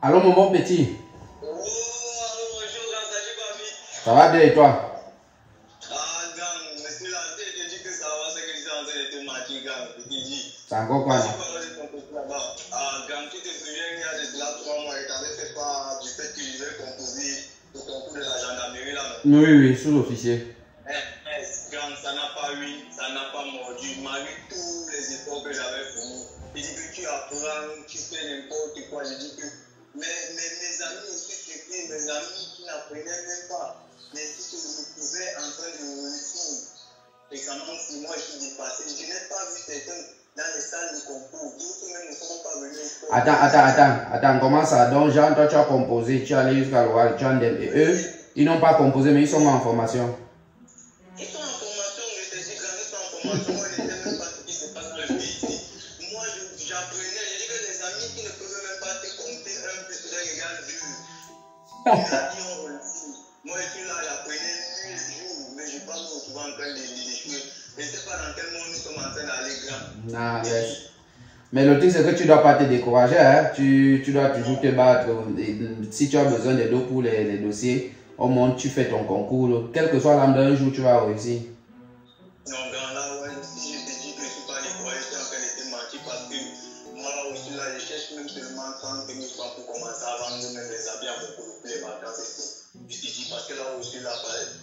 Allô, mon bon petit. Oh, bonjour, ça va bien et toi? Ah, gang, monsieur là, je dis que ça va, c'est que je suis en train de te mentir, gang, je te dis. C'est encore quoi, non? Ah, gang, tu te souviens, il y a de là 3 mois, et t'avais fait part du fait que je vais composer le concours de la gendarmerie là, non? Oui, sous-officier. Gang, ça n'a pas eu, ça n'a pas mordu, malgré tous les efforts que j'avais fournis. Je dis que tu apprends, tu fais n'importe quoi, je dis que. Mais mes amis aussi surpris, mes amis qui n'apprenaient même pas, mais qui se retrouvaient en train de réussir. Et quand même, moi je suis dépassé, je n'ai pas vu quelqu'un dans les salles de concours, d'autres même ne sont pas venus. Attends, comment ça? Donc, Jean, toi tu as composé, tu es allé jusqu'à l'oral, tu as et eux, ils n'ont pas composé, mais ils sont en formation. Ils sont en formation, je te dis, quand ils sont en formation, moi je ne sais même pas ce qui se passe dans le pays ici. Moi j'apprenais, je dis que les amis qui ne peuvent même pas te compter 1 plus 1 égale 2. Les amis ont réussi. Moi je suis là, j'apprenais 1000 jours, mais je ne vais pas me retrouver en train d'échouer. Je ne sais pas dans quel monde nous sommes en train d'aller grand. Non, yes. Mais le truc c'est que tu ne dois pas te décourager, hein? Tu dois toujours te battre. Si tu as besoin de dos pour les dossiers, au moins tu fais ton concours. Quel que soit l'âme d'un jour, tu vas réussir. Non, grand, là, ouais, si je te dis que je ne suis pas découragé, je suis en train de te mentir parce que moi là où je suis là, je cherche même seulement 30 000 francs pour commencer à vendre même les habits à mon pour les vacances et tout. Je te dis parce que là où je suis là,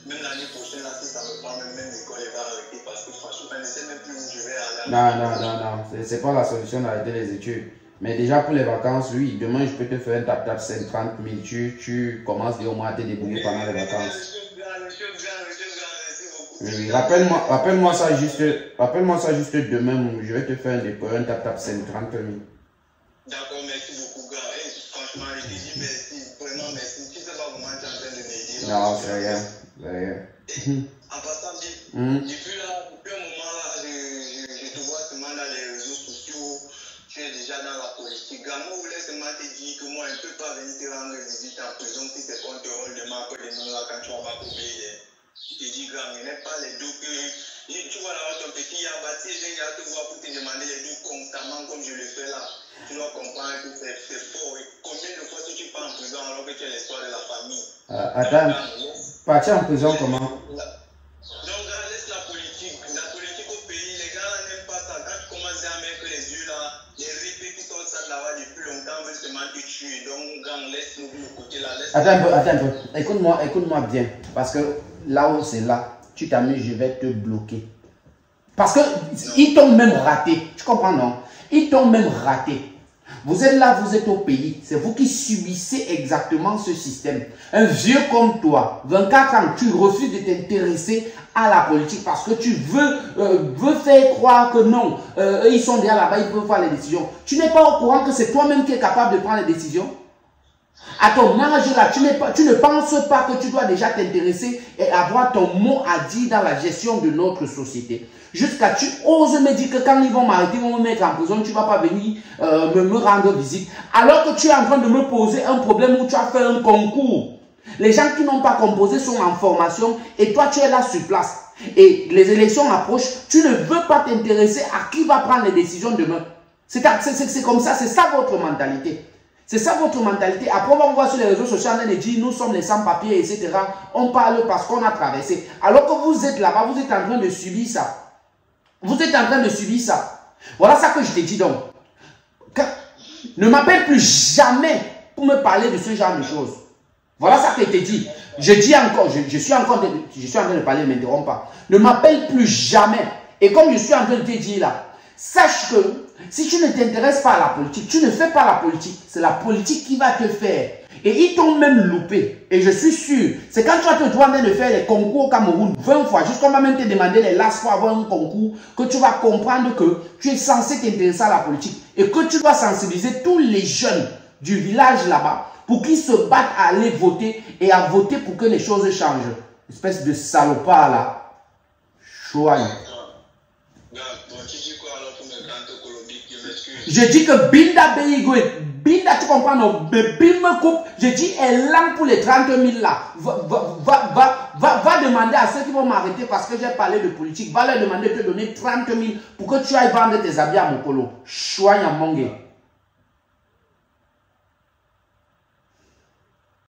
même l'année prochaine, là, si ça me prend même l'école, elle va arrêter parce que franchement, je ne sais même plus où je vais aller. Non, c'est pas la solution d'arrêter les études. Mais déjà pour les vacances, oui, demain je peux te faire un tap-tap 30 000, tu commences au moins à te débrouiller pendant les vacances. Oui, rappelle-moi ça juste demain, je vais te faire un tap-tap 30 000. D'accord, merci beaucoup, gars. Et franchement, je te dis merci, vraiment merci. Tu sais pas comment tu es en train de m'aider. Non, c'est rien. En passant, depuis un moment là, je te vois seulement dans les réseaux sociaux, tu es déjà dans la politique. Gars, moi, je voulais seulement te dire que moi, je ne peux pas venir te rendre visite en prison si c'est contre rôle de marque de nous là quand tu vas pas couper. Je te dis, gars, mais n'est pas les deux que. Tu vois là, ton petit Yabati, je viens te voir pour te demander les deux constamment comme je le fais là. Tu dois comprendre que c'est fort. Et combien de fois tu pars en prison alors que tu es l'histoire de la famille? Attends, partir en prison comment? Donc, laisse la politique. La politique au pays, les gars n'aiment pas ça. Quand tu commences à mettre les yeux là, les ripés qui sortent ça de là-bas depuis longtemps veulent seulement te tuer. Donc, gang, laisse-nous le côté là. Attends un peu. Écoute-moi bien. Parce que là où c'est là, tu t'amuses, je vais te bloquer. Parce que ils t'ont même raté. Tu comprends, non? Ils t'ont même raté. Vous êtes là, vous êtes au pays. C'est vous qui subissez exactement ce système. Un vieux comme toi, 24 ans, tu refuses de t'intéresser à la politique parce que tu veux faire croire que non, ils sont déjà là-bas, ils peuvent faire les décisions. Tu n'es pas au courant que c'est toi-même qui es capable de prendre les décisions? À ton âge là, tu ne penses pas que tu dois déjà t'intéresser et avoir ton mot à dire dans la gestion de notre société. Jusqu'à tu oses me dire que quand ils vont m'arrêter, ils vont me mettre en prison, tu ne vas pas venir me rendre visite. Alors que tu es en train de me poser un problème où tu as fait un concours. Les gens qui n'ont pas composé sont en formation et toi tu es là sur place. Et les élections approchent, tu ne veux pas t'intéresser à qui va prendre les décisions demain. C'est comme ça, c'est ça votre mentalité. C'est ça votre mentalité. Après, on va voir sur les réseaux sociaux, on dit nous sommes les sans-papiers, etc. On parle parce qu'on a traversé. Alors que vous êtes là-bas, vous êtes en train de subir ça. Vous êtes en train de subir ça. Voilà ça que je te dis donc. Ne m'appelle plus jamais pour me parler de ce genre de choses. Voilà ça que je te dis. Je dis encore, je suis en train de parler, ne m'interromps pas. Ne m'appelle plus jamais. Et comme je suis en train de te dire là, sache que si tu ne t'intéresses pas à la politique, tu ne fais pas la politique. C'est la politique qui va te faire. Et ils t'ont même loupé. Et je suis sûr, c'est quand tu vas te demander de faire les concours au Cameroun 20 fois, jusqu'on va même te demander les last pour avoir un concours, que tu vas comprendre que tu es censé t'intéresser à la politique. Et que tu dois sensibiliser tous les jeunes du village là-bas pour qu'ils se battent à aller voter et à voter pour que les choses changent. Espèce de salopard là. Chouaille. Je dis que Binda Beigwe, Binda, tu comprends, non? Bim me coupe. Je dis, elle langue pour les 30 000 là. Va demander à ceux qui vont m'arrêter parce que j'ai parlé de politique. Va leur demander de te donner 30 000 pour que tu ailles vendre tes habits à Mokolo. Chouaille à Mongé.